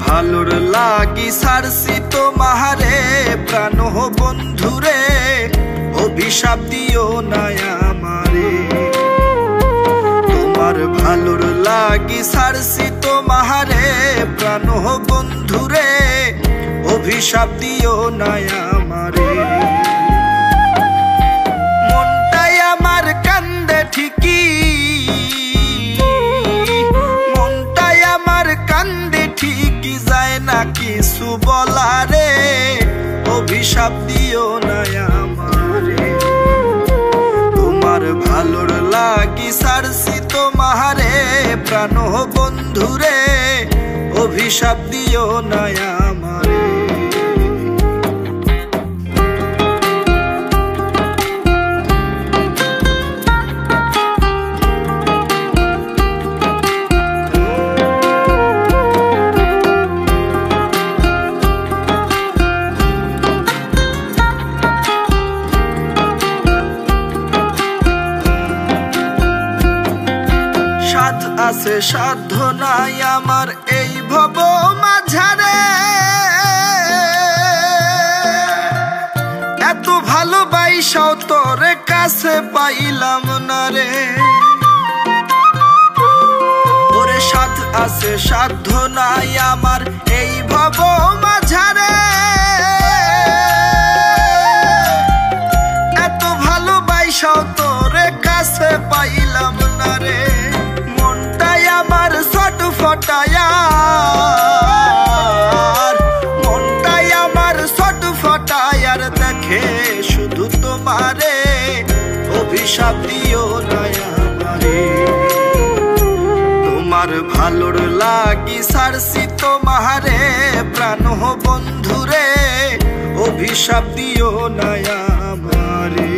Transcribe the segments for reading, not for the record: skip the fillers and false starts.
ভালোর লাগি সারছি তোমারে প্রাণ বন্ধুরে, অভিশাপ দিও না আমারে। তোমার ভালোর লাগি সারছি তোমারে প্রাণ বন্ধুরে, অভিশাপ দিও না আমারে। মনটাই আমার কান্দে ঠিকই, মনটাই আমার কান্দে ঠিকই, যায় না কিছু বলারে, অভিশাপ দিও না আমারে। তোমার ভালোর লাগি সারছি তোমারে প্রাণ বন্ধুরে, অভিশাপ দিও না আমারে। আছে সাধ্য নাই আমার এই ভব মাঝারে, এত ভালোবাসাও তোর কাছে পাইলাম না রে। ওরে সাথ আছে সাধ্য নাই আমার এই ভব মাঝারে, এত ভালোবাসাও তোর কাছে পাইলাম না রে। আমার ছটফটায়ার, মনটাই আমার ছটফটায়ার, দেখে শুধু তোমারে, অভিশাপ দিও না আমারে। তোমার ভালোর লাগি সারছি তোমারে প্রাণ বন্ধুরে, অভিশাপ দিও না আমারে।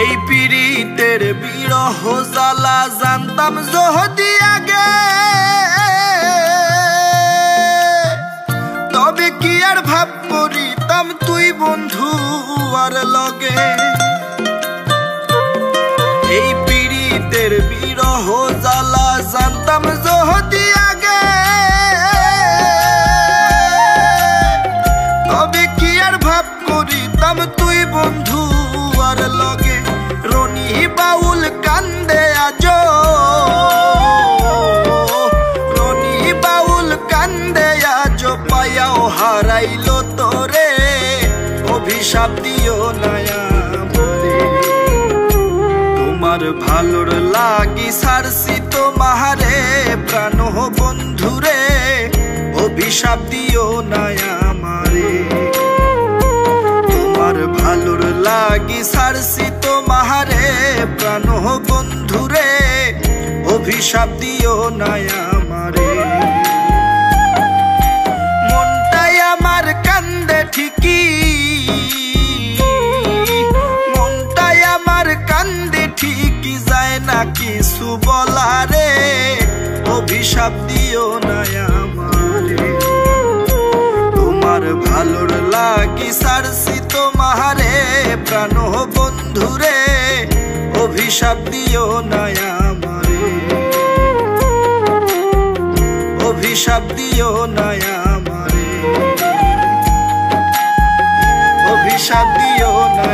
এই পীড়িতের বিরহ জ্বালা জানতাম যদি আগে, তবে কি আর ভাব করিতাম তুই বন্ধু আর লগে। এই পীড়িতের বিরহ জ্বালা জানতাম যদি আগে, তবে কি আর ভাব করিতাম তুই বন্ধু আর লগে। রনি বাউল কান্দে আজ, রনি বাউল কান্দে আজ, পায়াও হারাইলো তোরে, অভিশাপ দিও না আমারে। তোমার ভালোর লাগি সারছি তোমারে প্রাণ বন্ধুরে, অভিশাপ দিও না আমারে। তোমার ভালোর লাগি সারছি তোমারে প্রাণ বন্ধুরে, অভিশাপ দিও না আমারে। মনটাই আমার কান্দে ঠিকই, মনটাই আমার কান্দে ঠিকই, যায় না কিছু বলারে, অভিশাপ দিও না আমারে। তোমার ভালোর লাগি সারছি তোমারে প্রাণ বন্ধুরে, অভিশাপ দিও না আমারে। অভিশাপ দিও না আমারে, অভিশাপ দিও না।